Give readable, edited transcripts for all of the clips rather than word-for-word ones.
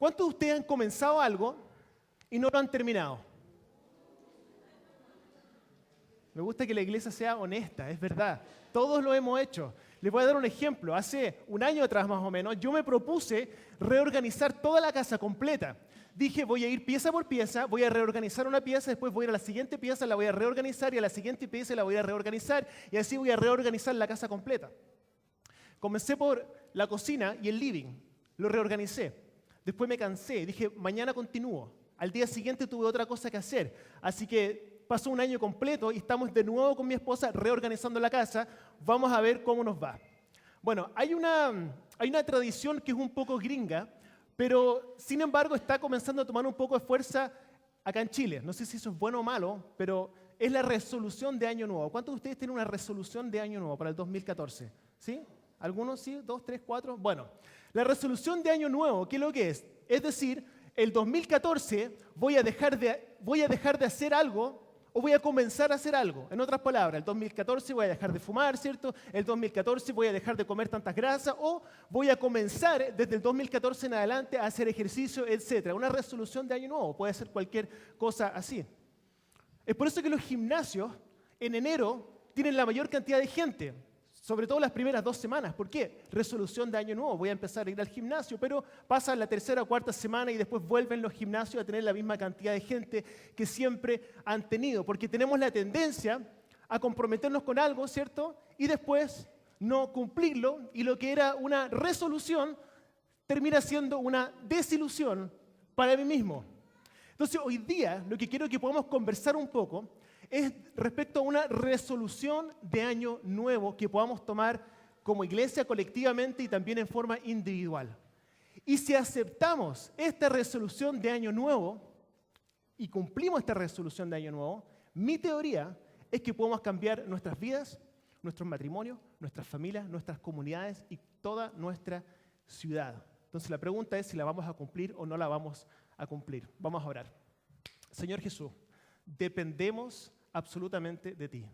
¿Cuántos de ustedes han comenzado algo y no lo han terminado? Me gusta que la iglesia sea honesta, es verdad. Todos lo hemos hecho. Les voy a dar un ejemplo. Hace un año atrás más o menos, yo me propuse reorganizar toda la casa completa. Dije, voy a ir pieza por pieza, voy a reorganizar una pieza, después voy a ir a la siguiente pieza, la voy a reorganizar, y a la siguiente pieza la voy a reorganizar, y así voy a reorganizar la casa completa. Comencé por la cocina y el living. Lo reorganicé. Después me cansé. Dije, mañana continúo. Al día siguiente tuve otra cosa que hacer. Así que pasó un año completo y estamos de nuevo con mi esposa reorganizando la casa. Vamos a ver cómo nos va. Bueno, hay una tradición que es un poco gringa, pero sin embargo está comenzando a tomar un poco de fuerza acá en Chile. No sé si eso es bueno o malo, pero es la resolución de Año Nuevo. ¿Cuántos de ustedes tienen una resolución de Año Nuevo para el 2014? ¿Sí? ¿Algunos sí? ¿2, 3, 4? Bueno, la resolución de Año Nuevo, ¿qué es lo que es? Es decir, el 2014 voy a dejar de hacer algo o voy a comenzar a hacer algo. En otras palabras, el 2014 voy a dejar de fumar, ¿cierto? El 2014 voy a dejar de comer tantas grasas o voy a comenzar desde el 2014 en adelante a hacer ejercicio, etc. Una resolución de Año Nuevo, puede ser cualquier cosa así. Es por eso que los gimnasios en enero tienen la mayor cantidad de gente. Sobre todo las primeras 2 semanas. ¿Por qué? Resolución de Año Nuevo. Voy a empezar a ir al gimnasio, pero pasa la tercera o cuarta semana y después vuelven los gimnasios a tener la misma cantidad de gente que siempre han tenido. Porque tenemos la tendencia a comprometernos con algo, ¿cierto? Y después no cumplirlo, y lo que era una resolución termina siendo una desilusión para mí mismo. Entonces, hoy día lo que quiero que podamos conversar un poco es respecto a una resolución de Año Nuevo que podamos tomar como iglesia colectivamente y también en forma individual. Y si aceptamos esta resolución de Año Nuevo y cumplimos esta resolución de Año Nuevo, mi teoría es que podemos cambiar nuestras vidas, nuestros matrimonios, nuestras familias, nuestras comunidades y toda nuestra ciudad. Entonces la pregunta es si la vamos a cumplir o no la vamos a cumplir. Vamos a orar. Señor Jesús, dependemos absolutamente de ti.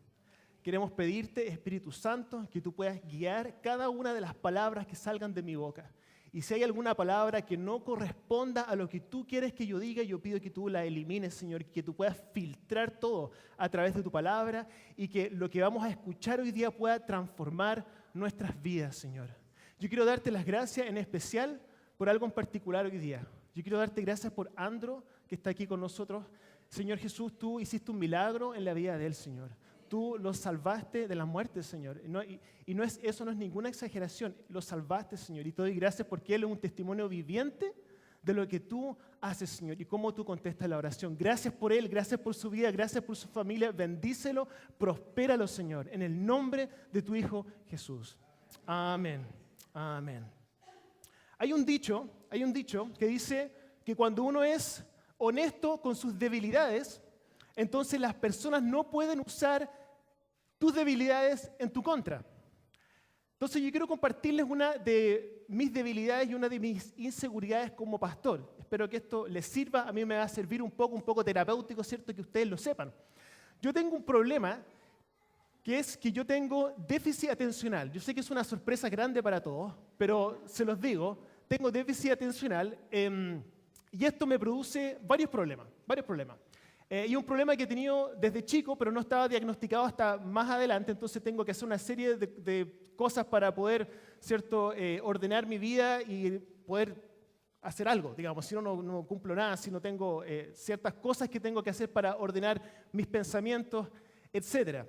Queremos pedirte, Espíritu Santo, que tú puedas guiar cada una de las palabras que salgan de mi boca. Y si hay alguna palabra que no corresponda a lo que tú quieres que yo diga, yo pido que tú la elimines, Señor, que tú puedas filtrar todo a través de tu palabra y que lo que vamos a escuchar hoy día pueda transformar nuestras vidas, Señor. Yo quiero darte las gracias en especial por algo en particular hoy día. Yo quiero darte gracias por Andro, que está aquí con nosotros. Señor Jesús, tú hiciste un milagro en la vida de él, Señor. Tú lo salvaste de la muerte, Señor. Eso no es ninguna exageración. Lo salvaste, Señor. Y te doy gracias porque él es un testimonio viviente de lo que tú haces, Señor, y cómo tú contestas la oración. Gracias por él, gracias por su vida, gracias por su familia. Bendícelo, prospéralo, Señor, en el nombre de tu Hijo Jesús. Amén. Amén. Hay un dicho que dice que cuando uno es honesto con sus debilidades, entonces las personas no pueden usar tus debilidades en tu contra. Entonces yo quiero compartirles una de mis debilidades y una de mis inseguridades como pastor. Espero que esto les sirva, a mí me va a servir un poco terapéutico, ¿cierto? Que ustedes lo sepan. Yo tengo un problema que es que yo tengo déficit atencional. Yo sé que es una sorpresa grande para todos, pero se los digo, tengo déficit atencional. Y esto me produce varios problemas. Y un problema que he tenido desde chico, pero no estaba diagnosticado hasta más adelante, entonces tengo que hacer una serie de cosas para poder, ¿cierto?, ordenar mi vida y poder hacer algo, digamos. Si no cumplo nada, si no tengo ciertas cosas que tengo que hacer para ordenar mis pensamientos, etc.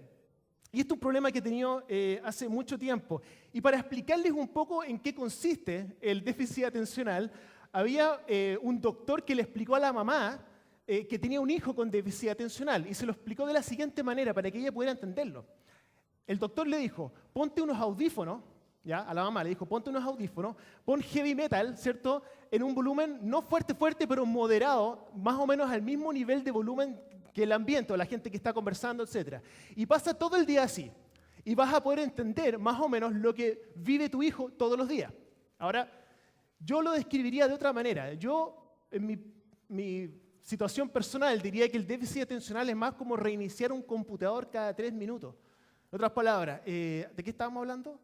Y este es un problema que he tenido hace mucho tiempo. Y para explicarles un poco en qué consiste el déficit atencional, había un doctor que le explicó a la mamá que tenía un hijo con déficit atencional y se lo explicó de la siguiente manera para que ella pudiera entenderlo. El doctor le dijo, ponte unos audífonos, ¿ya? A la mamá le dijo, ponte unos audífonos, pon heavy metal, ¿cierto? En un volumen no fuerte, pero moderado, más o menos al mismo nivel de volumen que el ambiente o la gente que está conversando, etc. Y pasa todo el día así. Y vas a poder entender más o menos lo que vive tu hijo todos los días. Ahora, yo lo describiría de otra manera. Yo, en mi situación personal, diría que el déficit atencional es más como reiniciar un computador cada 3 minutos. En otras palabras, ¿de qué estábamos hablando?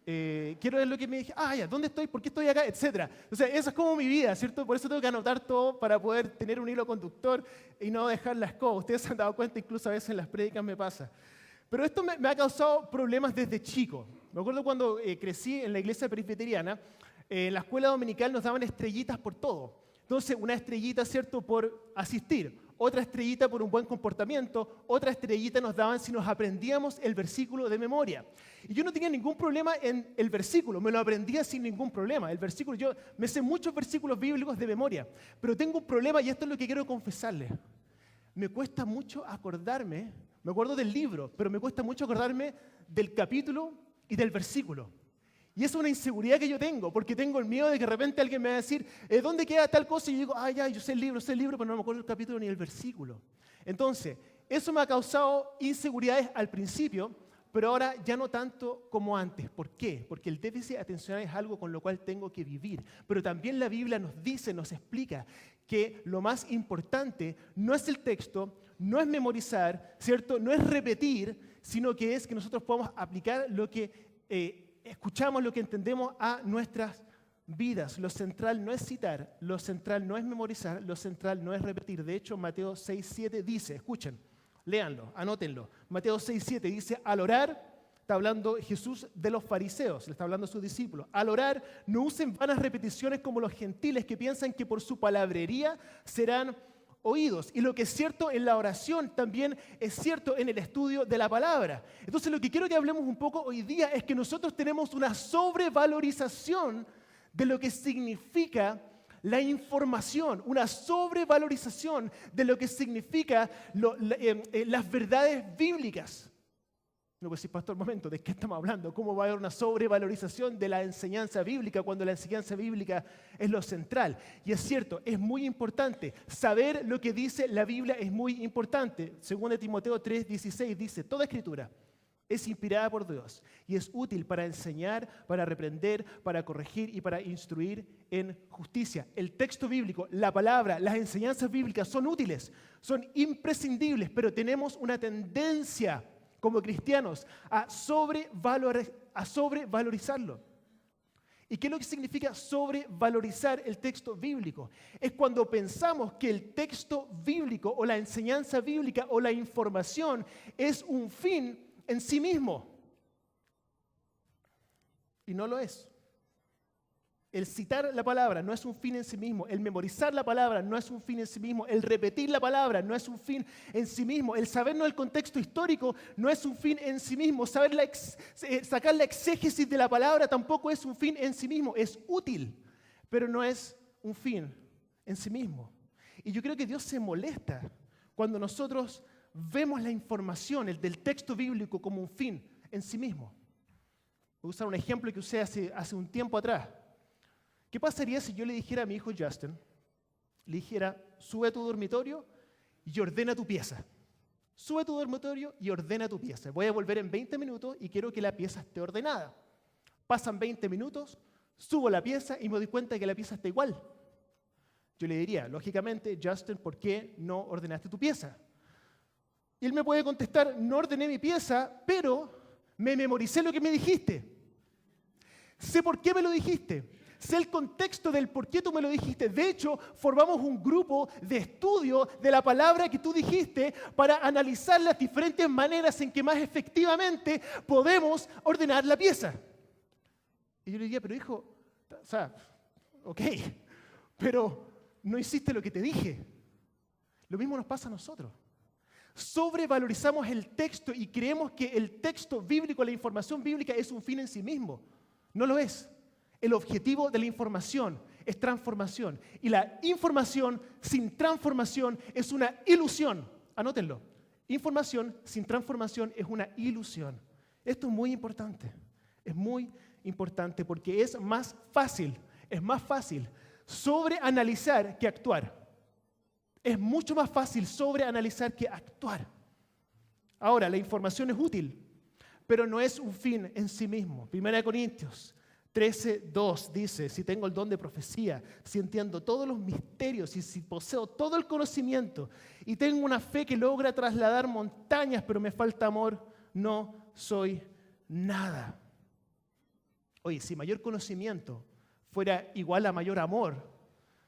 quiero ver lo que me dije, ya, ¿dónde estoy? ¿Por qué estoy acá? Etcétera. O sea, eso es como mi vida, ¿cierto? Por eso tengo que anotar todo para poder tener un hilo conductor y no dejar la escoba. Ustedes se han dado cuenta, incluso a veces en las prédicas me pasa. Pero esto me ha causado problemas desde chico. Me acuerdo cuando crecí en la iglesia presbiteriana, en la escuela dominical nos daban estrellitas por todo. Entonces, una estrellita, ¿cierto?, por asistir, otra estrellita por un buen comportamiento, otra estrellita nos daban si nos aprendíamos el versículo de memoria. Y yo no tenía ningún problema en el versículo, me lo aprendía sin ningún problema. El versículo, yo me sé muchos versículos bíblicos de memoria, pero tengo un problema y esto es lo que quiero confesarles. Me cuesta mucho acordarme, me acuerdo del libro, pero me cuesta mucho acordarme del capítulo y del versículo. Y es una inseguridad que yo tengo, porque tengo el miedo de que de repente alguien me va a decir, ¿dónde queda tal cosa? Y yo digo, ya, yo sé el libro, pero no me acuerdo el capítulo ni el versículo. Entonces, eso me ha causado inseguridades al principio, pero ahora ya no tanto como antes. ¿Por qué? Porque el déficit atencional es algo con lo cual tengo que vivir. Pero también la Biblia nos dice, nos explica que lo más importante no es el texto, no es memorizar, ¿cierto? No es repetir, sino que es que nosotros podamos aplicar lo que escuchamos, lo que entendemos a nuestras vidas. Lo central no es citar, lo central no es memorizar, lo central no es repetir. De hecho, Mateo 6:7 dice, escuchen, léanlo, anótenlo. Mateo 6:7 dice, al orar, está hablando Jesús de los fariseos, le está hablando a sus discípulos. Al orar, no usen vanas repeticiones como los gentiles que piensan que por su palabrería serán oídos. Y lo que es cierto en la oración también es cierto en el estudio de la palabra. Entonces lo que quiero que hablemos un poco hoy día es que nosotros tenemos una sobrevalorización de lo que significa la información, una sobrevalorización de lo que significa las verdades bíblicas. No, pues sí, pastor, un momento, ¿de qué estamos hablando? ¿Cómo va a haber una sobrevalorización de la enseñanza bíblica cuando la enseñanza bíblica es lo central? Y es cierto, es muy importante. Saber lo que dice la Biblia es muy importante. Según de Timoteo 3:16 dice, toda escritura es inspirada por Dios y es útil para enseñar, para reprender, para corregir y para instruir en justicia. El texto bíblico, la palabra, las enseñanzas bíblicas son útiles, son imprescindibles, pero tenemos una tendencia como cristianos a sobrevalorizarlo. ¿Y qué es lo que significa sobrevalorizar el texto bíblico? Es cuando pensamos que el texto bíblico o la enseñanza bíblica o la información es un fin en sí mismo. Y no lo es. El citar la palabra no es un fin en sí mismo. El memorizar la palabra no es un fin en sí mismo. El repetir la palabra no es un fin en sí mismo. El sabernos el contexto histórico no es un fin en sí mismo. Sacar la exégesis de la palabra tampoco es un fin en sí mismo. Es útil, pero no es un fin en sí mismo. Y yo creo que Dios se molesta cuando nosotros vemos la información, el del texto bíblico, como un fin en sí mismo. Voy a usar un ejemplo que usé hace un tiempo atrás. ¿Qué pasaría si yo le dijera a mi hijo Justin, le dijera, sube a tu dormitorio y ordena tu pieza? Sube a tu dormitorio y ordena tu pieza. Voy a volver en 20 minutos y quiero que la pieza esté ordenada. Pasan 20 minutos, subo la pieza y me doy cuenta que la pieza está igual. Yo le diría, lógicamente, Justin, ¿por qué no ordenaste tu pieza? Y él me puede contestar, no ordené mi pieza, pero me memoricé lo que me dijiste. Sé por qué me lo dijiste. Sé el contexto del por qué tú me lo dijiste. De hecho, formamos un grupo de estudio de la palabra que tú dijiste para analizar las diferentes maneras en que más efectivamente podemos ordenar la pieza. Y yo le diría, pero hijo, ok, pero no hiciste lo que te dije. Lo mismo nos pasa a nosotros. Sobrevalorizamos el texto y creemos que el texto bíblico, la información bíblica es un fin en sí mismo. No lo es. El objetivo de la información es transformación. Y la información sin transformación es una ilusión. Anótenlo. Información sin transformación es una ilusión. Esto es muy importante. Es muy importante porque es más fácil sobreanalizar que actuar. Es mucho más fácil sobreanalizar que actuar. Ahora, la información es útil, pero no es un fin en sí mismo. 1 Corintios 13:2 dice, si tengo el don de profecía, si entiendo todos los misterios y si poseo todo el conocimiento y tengo una fe que logra trasladar montañas, pero me falta amor, no soy nada. Oye, si mayor conocimiento fuera igual a mayor amor,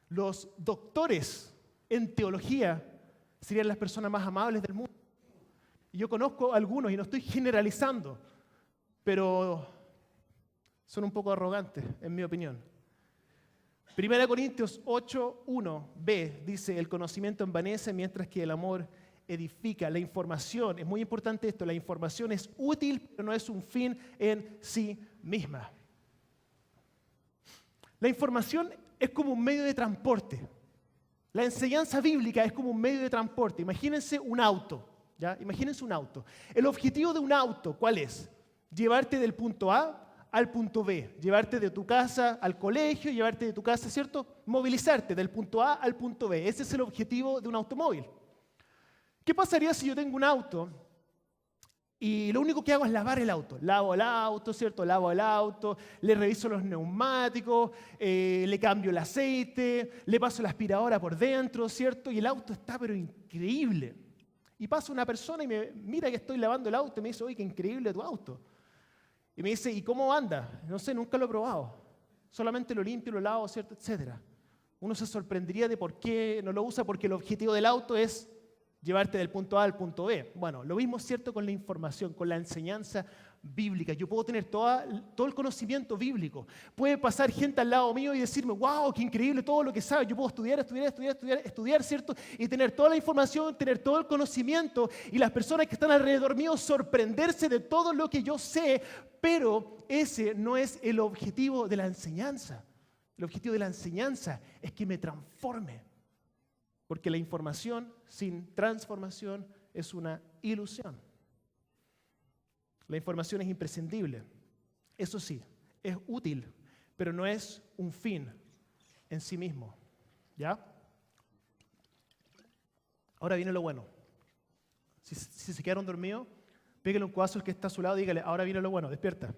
los doctores en teología serían las personas más amables del mundo. Y yo conozco algunos, y no estoy generalizando, pero son un poco arrogantes, en mi opinión. 1 Corintios 8:1b dice, el conocimiento envanece mientras que el amor edifica. La información, es muy importante esto, la información es útil, pero no es un fin en sí misma. La información es como un medio de transporte. La enseñanza bíblica es como un medio de transporte. Imagínense un auto, ¿ya? Imagínense un auto. El objetivo de un auto, ¿cuál es? Llevarte del punto A al punto B, llevarte de tu casa al colegio, llevarte de tu casa, ¿cierto? Movilizarte del punto A al punto B. Ese es el objetivo de un automóvil. ¿Qué pasaría si yo tengo un auto y lo único que hago es lavar el auto? Lavo el auto, ¿cierto? Lavo el auto, le reviso los neumáticos, le cambio el aceite, le paso la aspiradora por dentro, ¿cierto? Y el auto está pero increíble. Y pasa una persona y me mira que estoy lavando el auto y me dice, oye, qué increíble tu auto. Y me dice, ¿y cómo anda? No sé, nunca lo he probado. Solamente lo limpio, lo lavo, ¿cierto? Etcétera. Uno se sorprendería de por qué no lo usa, porque el objetivo del auto es llevarte del punto A al punto B. Bueno, lo mismo es cierto con la información, con la enseñanza bíblica. Yo puedo tener todo el conocimiento bíblico. Puede pasar gente al lado mío y decirme, wow, qué increíble todo lo que sabe. Yo puedo estudiar, ¿cierto? Y tener toda la información, tener todo el conocimiento. Y las personas que están alrededor mío sorprenderse de todo lo que yo sé. Pero ese no es el objetivo de la enseñanza. El objetivo de la enseñanza es que me transforme. Porque la información sin transformación es una ilusión. La información es imprescindible. Eso sí, es útil, pero no es un fin en sí mismo. ¿Ya? Ahora viene lo bueno. Si se quedaron dormidos, pégale un codazo al que está a su lado y dígale, ahora viene lo bueno, despierta.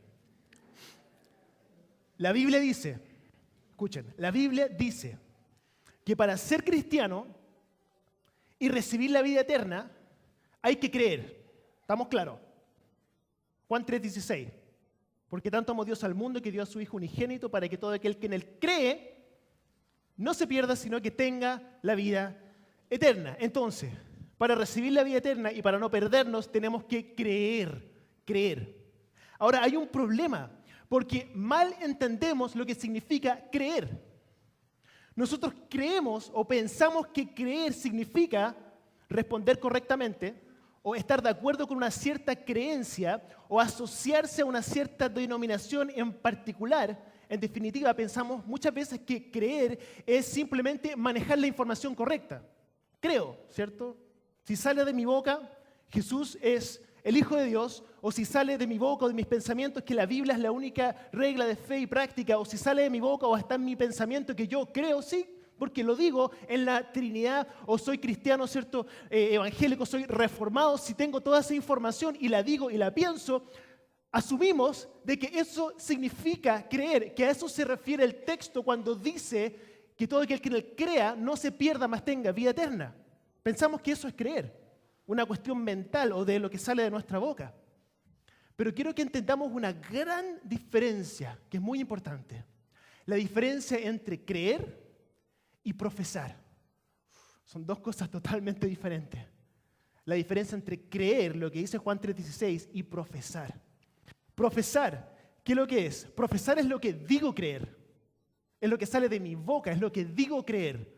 La Biblia dice, escuchen, la Biblia dice que para ser cristiano y recibir la vida eterna hay que creer. ¿Estamos claros? Juan 3:16. Porque tanto amó Dios al mundo que dio a su Hijo unigénito para que todo aquel que en él cree no se pierda, sino que tenga la vida eterna. Entonces, para recibir la vida eterna y para no perdernos, tenemos que creer. Ahora, hay un problema, porque mal entendemos lo que significa creer. Nosotros creemos o pensamos que creer significa responder correctamente, o estar de acuerdo con una cierta creencia, o asociarse a una cierta denominación en particular. En definitiva, pensamos muchas veces que creer es simplemente manejar la información correcta. Creo, ¿cierto? Si sale de mi boca, Jesús es el Hijo de Dios, o si sale de mi boca o de mis pensamientos que la Biblia es la única regla de fe y práctica, o si sale de mi boca o está en mi pensamiento que yo creo, sí, porque lo digo en la Trinidad, o soy cristiano, ¿cierto? Evangélico, soy reformado, si tengo toda esa información y la digo y la pienso, asumimos de que eso significa creer, que a eso se refiere el texto cuando dice que todo aquel que en él crea no se pierda, mas tenga vida eterna. Pensamos que eso es creer, una cuestión mental o de lo que sale de nuestra boca. Pero quiero que entendamos una gran diferencia, que es muy importante. La diferencia entre creer y profesar. Son dos cosas totalmente diferentes. La diferencia entre creer, lo que dice Juan 3:16, y profesar. Profesar, ¿qué es lo que es? Profesar es lo que digo creer. Es lo que sale de mi boca, es lo que digo creer.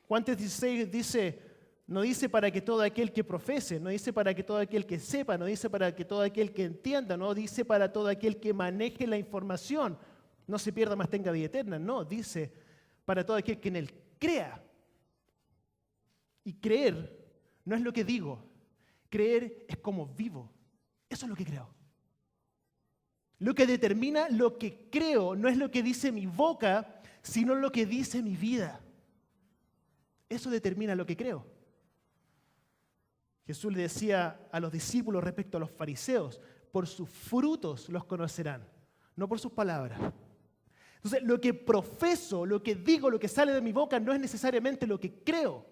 Juan 3:16 dice, no dice para que todo aquel que profese, no dice para que todo aquel que sepa, no dice para que todo aquel que entienda, no dice para todo aquel que maneje la información, no se pierda más tenga vida eterna, no, dice para todo aquel que en él crea. Y creer no es lo que digo, creer es como vivo. Eso es lo que creo. Lo que determina lo que creo no es lo que dice mi boca, sino lo que dice mi vida. Eso determina lo que creo. Jesús le decía a los discípulos respecto a los fariseos, por sus frutos los conocerán, no por sus palabras. Entonces, lo que profeso, lo que digo, lo que sale de mi boca no es necesariamente lo que creo.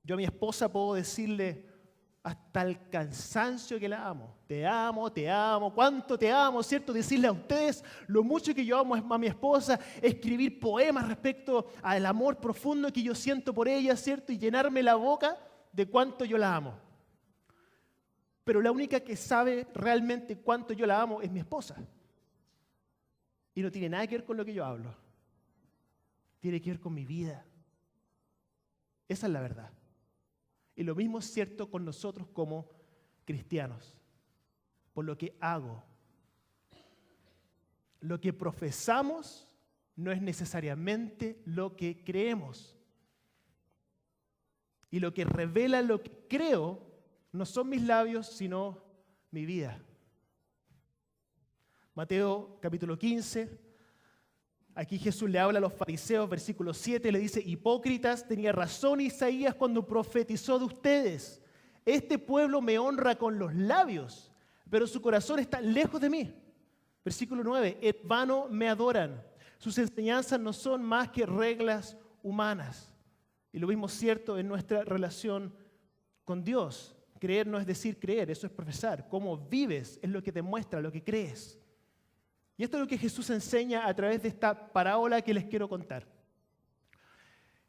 Yo a mi esposa puedo decirle hasta el cansancio que la amo. Te amo, cuánto te amo, ¿cierto? Decirle a ustedes lo mucho que yo amo a mi esposa, escribir poemas respecto al amor profundo que yo siento por ella, ¿cierto? Y llenarme la boca de cuánto yo la amo. Pero la única que sabe realmente cuánto yo la amo es mi esposa. Y no tiene nada que ver con lo que yo hablo. Tiene que ver con mi vida. Esa es la verdad. Y lo mismo es cierto con nosotros como cristianos. Por lo que hago. Lo que profesamos no es necesariamente lo que creemos. Y lo que revela lo que creo no son mis labios, sino mi vida. Mateo capítulo 15. Aquí Jesús le habla a los fariseos, versículo 7, le dice: hipócritas, tenía razón Isaías cuando profetizó de ustedes. Este pueblo me honra con los labios, pero su corazón está lejos de mí. Versículo 9, en vano me adoran. Sus enseñanzas no son más que reglas humanas. Y lo mismo es cierto en nuestra relación con Dios. Creer no es decir creer, eso es profesar. Cómo vives es lo que te muestra lo que crees. Y esto es lo que Jesús enseña a través de esta parábola que les quiero contar.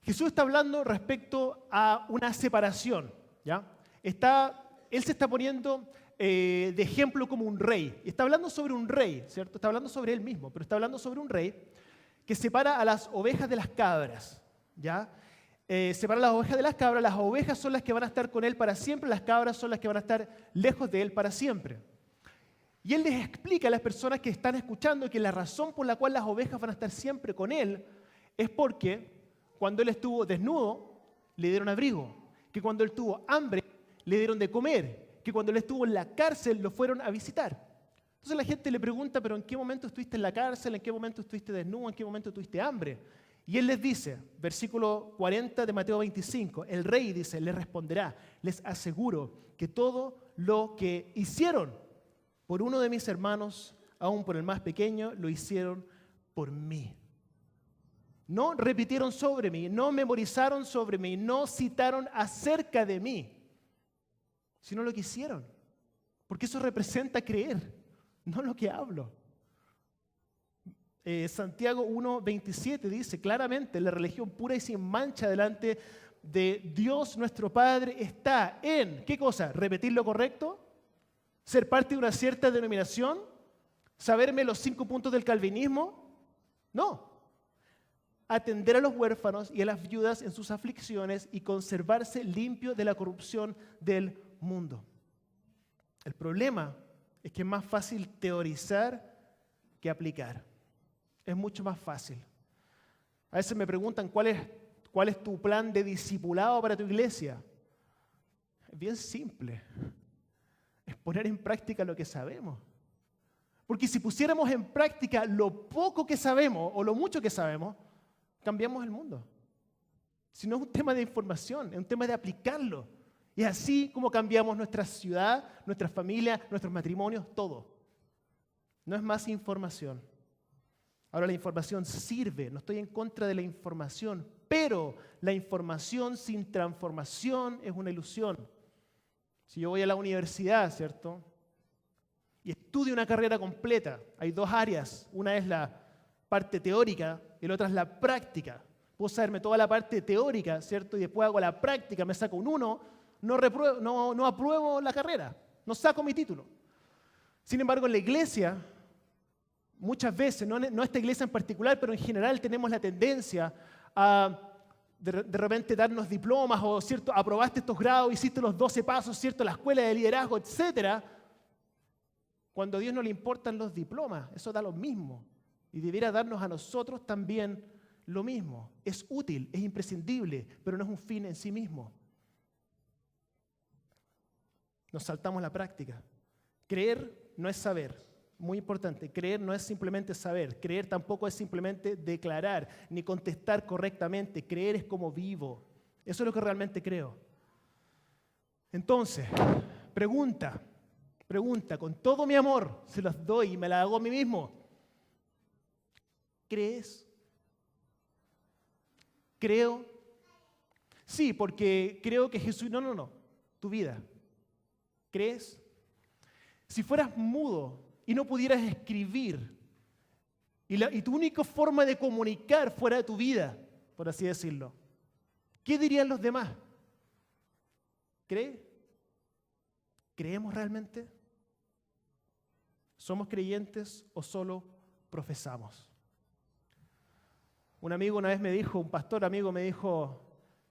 Jesús está hablando respecto a una separación, ¿ya? Él se está poniendo de ejemplo como un rey. Está hablando sobre un rey, ¿cierto? Está hablando sobre él mismo, pero está hablando sobre un rey que separa a las ovejas de las cabras, ¿ya? Separa las ovejas de las cabras. Las ovejas son las que van a estar con él para siempre, las cabras son las que van a estar lejos de él para siempre. Y él les explica a las personas que están escuchando que la razón por la cual las ovejas van a estar siempre con él es porque cuando él estuvo desnudo, le dieron abrigo, que cuando él tuvo hambre, le dieron de comer, que cuando él estuvo en la cárcel, lo fueron a visitar. Entonces la gente le pregunta, ¿pero en qué momento estuviste en la cárcel? ¿En qué momento estuviste desnudo? ¿En qué momento tuviste hambre? Y él les dice, versículo 40 de Mateo 25, el rey dice, les responderá, les aseguro que todo lo que hicieron por uno de mis hermanos, aún por el más pequeño, lo hicieron por mí. No repitieron sobre mí, no memorizaron sobre mí, no citaron acerca de mí, sino lo que hicieron. Porque eso representa creer, no lo que hablo. Santiago 1:27 dice claramente, la religión pura y sin mancha delante de Dios nuestro Padre está en, ¿qué cosa? ¿Repetir lo correcto? ¿Ser parte de una cierta denominación? ¿Saberme los 5 puntos del calvinismo? No. Atender a los huérfanos y a las viudas en sus aflicciones y conservarse limpio de la corrupción del mundo. El problema es que es más fácil teorizar que aplicar. Es mucho más fácil. A veces me preguntan, ¿cuál es tu plan de discipulado para tu iglesia? Es bien simple. Es poner en práctica lo que sabemos. Porque si pusiéramos en práctica lo poco que sabemos o lo mucho que sabemos, cambiamos el mundo. Si no es un tema de información, es un tema de aplicarlo. Y así como cambiamos nuestra ciudad, nuestra familia, nuestros matrimonios, todo. No es más información. Ahora la información sirve, no estoy en contra de la información, pero la información sin transformación es una ilusión. Si yo voy a la universidad, ¿cierto? Y estudio una carrera completa, hay 2 áreas. Una es la parte teórica y la otra es la práctica. Puedo saberme toda la parte teórica, ¿cierto? Y después hago la práctica, me saco un 1, no apruebo la carrera, no saco mi título. Sin embargo, en la iglesia, muchas veces, no esta iglesia en particular, pero en general tenemos la tendencia a de repente darnos diplomas o, ¿cierto? Aprobaste estos grados, hiciste los 12 pasos, ¿cierto? La escuela de liderazgo, etc. Cuando a Dios no le importan los diplomas, eso da lo mismo. Y debiera darnos a nosotros también lo mismo. Es útil, es imprescindible, pero no es un fin en sí mismo. Nos saltamos la práctica. Creer no es saber. Muy importante, creer no es simplemente saber, creer tampoco es simplemente declarar, ni contestar correctamente, creer es como vivo. Eso es lo que realmente creo. Entonces, pregunta, con todo mi amor, se los doy y me la hago a mí mismo. ¿Crees? ¿Creo? Sí, porque creo que Jesús, no, tu vida. ¿Crees? Si fueras mudo y no pudieras escribir, y tu única forma de comunicar fuera de tu vida, por así decirlo, ¿qué dirían los demás? ¿Cree? ¿Creemos realmente? ¿Somos creyentes o solo profesamos? Un amigo una vez me dijo, un pastor amigo me dijo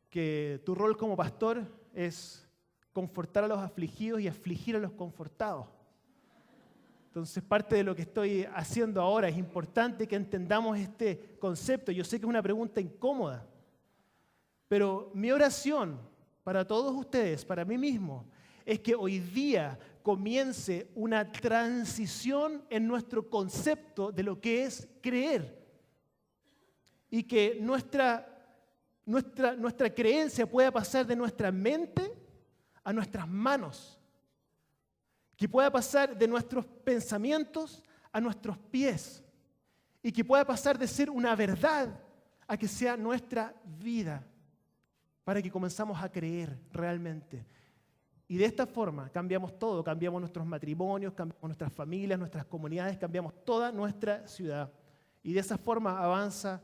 que tu rol como pastor es confortar a los afligidos y afligir a los confortados. Entonces, parte de lo que estoy haciendo ahora es importante que entendamos este concepto. Yo sé que es una pregunta incómoda, pero mi oración para todos ustedes, para mí mismo, es que hoy día comience una transición en nuestro concepto de lo que es creer y que nuestra creencia pueda pasar de nuestra mente a nuestras manos, que pueda pasar de nuestros pensamientos a nuestros pies y que pueda pasar de ser una verdad a que sea nuestra vida, para que comenzamos a creer realmente. Y de esta forma cambiamos todo, cambiamos nuestros matrimonios, cambiamos nuestras familias, nuestras comunidades, cambiamos toda nuestra ciudad. Y de esa forma avanza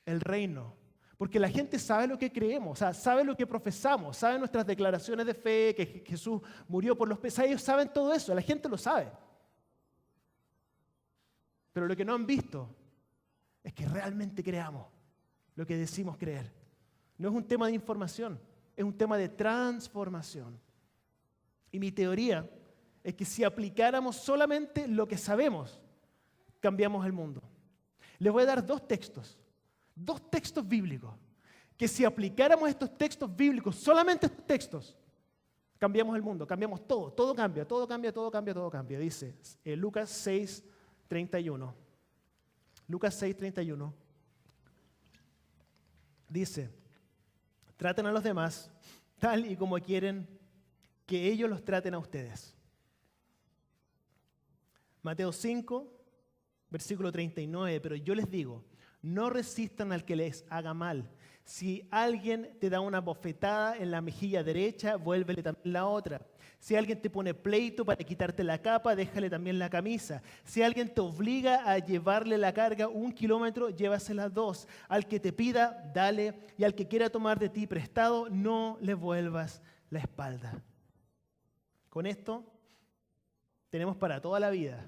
el reino. Porque la gente sabe lo que creemos, o sea, sabe lo que profesamos, sabe nuestras declaraciones de fe, que Jesús murió por los pecados, ellos saben todo eso, la gente lo sabe. Pero lo que no han visto es que realmente creamos lo que decimos creer. No es un tema de información, es un tema de transformación. Y mi teoría es que si aplicáramos solamente lo que sabemos, cambiamos el mundo. Les voy a dar dos textos bíblicos, que si aplicáramos estos textos bíblicos, solamente estos textos, cambiamos el mundo, cambiamos todo, todo cambia, todo cambia, todo cambia, todo cambia. Dice Lucas 6:31. Lucas 6:31. Dice, traten a los demás tal y como quieren que ellos los traten a ustedes. Mateo 5, versículo 39, pero yo les digo, no resistan al que les haga mal. Si alguien te da una bofetada en la mejilla derecha, vuélvele también la otra. Si alguien te pone pleito para quitarte la capa, déjale también la camisa. Si alguien te obliga a llevarle la carga 1 kilómetro, llévasela 2. Al que te pida, dale. Y al que quiera tomar de ti prestado, no le vuelvas la espalda. Con esto, tenemos para toda la vida.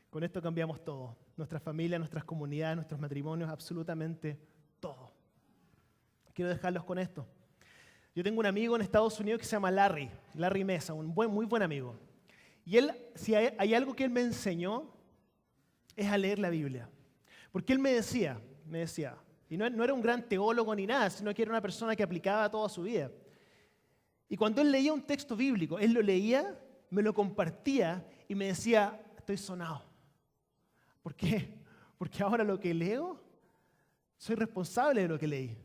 Con esto cambiamos todo. Nuestra familia, nuestras comunidades, nuestros matrimonios, absolutamente todo. Quiero dejarlos con esto. Yo tengo un amigo en Estados Unidos que se llama Larry Mesa, muy buen amigo. Y él, si hay algo que él me enseñó, es a leer la Biblia. Porque él me decía, y no era un gran teólogo ni nada, sino que era una persona que aplicaba toda su vida. Y cuando él leía un texto bíblico, él lo leía, me lo compartía y me decía, estoy sonado. ¿Por qué? Porque ahora lo que leo, soy responsable de lo que leí.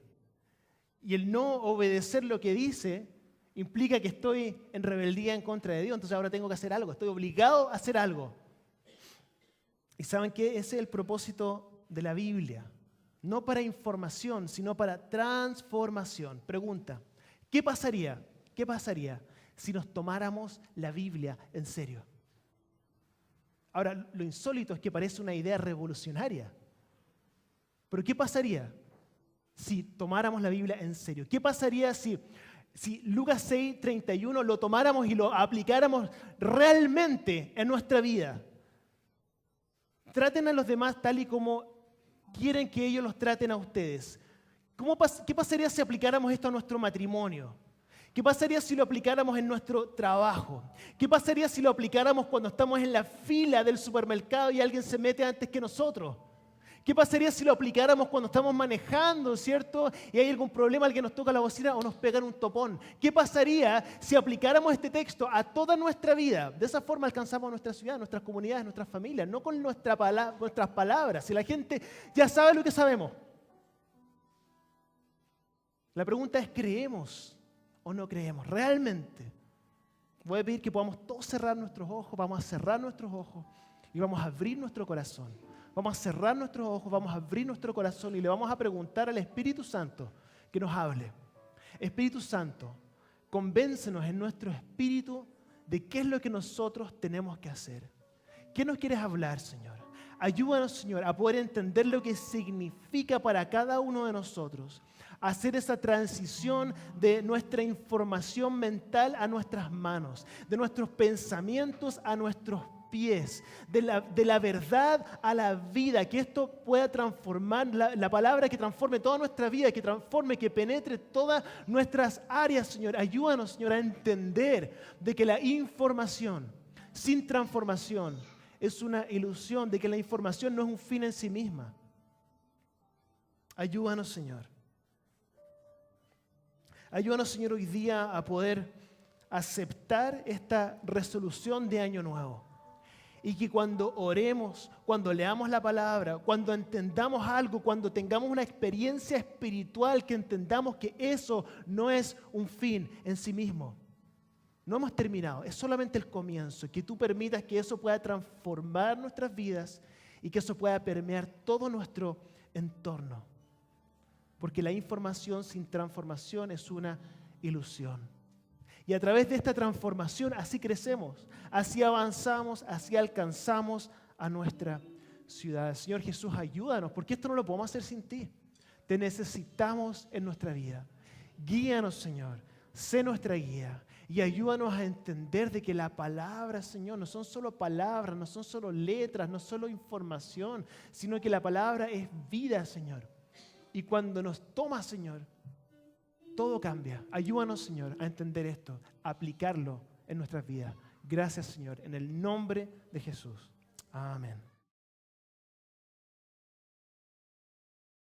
Y el no obedecer lo que dice implica que estoy en rebeldía en contra de Dios. Entonces ahora tengo que hacer algo, estoy obligado a hacer algo. ¿Y saben qué? Ese es el propósito de la Biblia. No para información, sino para transformación. Pregunta, ¿qué pasaría si nos tomáramos la Biblia en serio? Ahora, lo insólito es que parece una idea revolucionaria. Pero ¿qué pasaría si tomáramos la Biblia en serio? ¿Qué pasaría si Lucas 6:31 lo tomáramos y lo aplicáramos realmente en nuestra vida? Traten a los demás tal y como quieren que ellos los traten a ustedes. ¿Qué pasaría si aplicáramos esto a nuestro matrimonio? ¿Qué pasaría si lo aplicáramos en nuestro trabajo? ¿Qué pasaría si lo aplicáramos cuando estamos en la fila del supermercado y alguien se mete antes que nosotros? ¿Qué pasaría si lo aplicáramos cuando estamos manejando, ¿cierto? Y hay algún problema, alguien nos toca la bocina o nos pegan un topón. ¿Qué pasaría si aplicáramos este texto a toda nuestra vida? De esa forma alcanzamos nuestra ciudad, nuestras comunidades, nuestras familias, no con nuestras palabras. Si la gente ya sabe lo que sabemos. La pregunta es, ¿creemos o no creemos? Realmente. Voy a pedir que podamos todos cerrar nuestros ojos, vamos a cerrar nuestros ojos y vamos a abrir nuestro corazón. Vamos a cerrar nuestros ojos, vamos a abrir nuestro corazón y le vamos a preguntar al Espíritu Santo que nos hable. Espíritu Santo, convéncenos en nuestro espíritu de qué es lo que nosotros tenemos que hacer. ¿Qué nos quieres hablar, Señor? Ayúdanos, Señor, a poder entender lo que significa para cada uno de nosotros hacer esa transición de nuestra información mental a nuestras manos, de nuestros pensamientos a nuestros pies, de la verdad a la vida, que esto pueda transformar, la palabra que transforme toda nuestra vida, que transforme, que penetre todas nuestras áreas, Señor. Ayúdanos, Señor, a entender de que la información sin transformación es una ilusión, de que la información no es un fin en sí misma. Ayúdanos, Señor. Ayúdanos, Señor, hoy día a poder aceptar esta resolución de año nuevo. Y que cuando oremos, cuando leamos la palabra, cuando entendamos algo, cuando tengamos una experiencia espiritual, que entendamos que eso no es un fin en sí mismo. No hemos terminado, es solamente el comienzo. Que tú permitas que eso pueda transformar nuestras vidas y que eso pueda permear todo nuestro entorno. Porque la información sin transformación es una ilusión. Y a través de esta transformación así crecemos, así avanzamos, así alcanzamos a nuestra ciudad. Señor Jesús, ayúdanos, porque esto no lo podemos hacer sin ti. Te necesitamos en nuestra vida. Guíanos, Señor, sé nuestra guía y ayúdanos a entender de que la palabra, Señor, no son solo palabras, no son solo letras, no solo información, sino que la palabra es vida, Señor. Y cuando nos toma, Señor, todo cambia. Ayúdanos, Señor, a entender esto, a aplicarlo en nuestras vidas. Gracias, Señor, en el nombre de Jesús. Amén.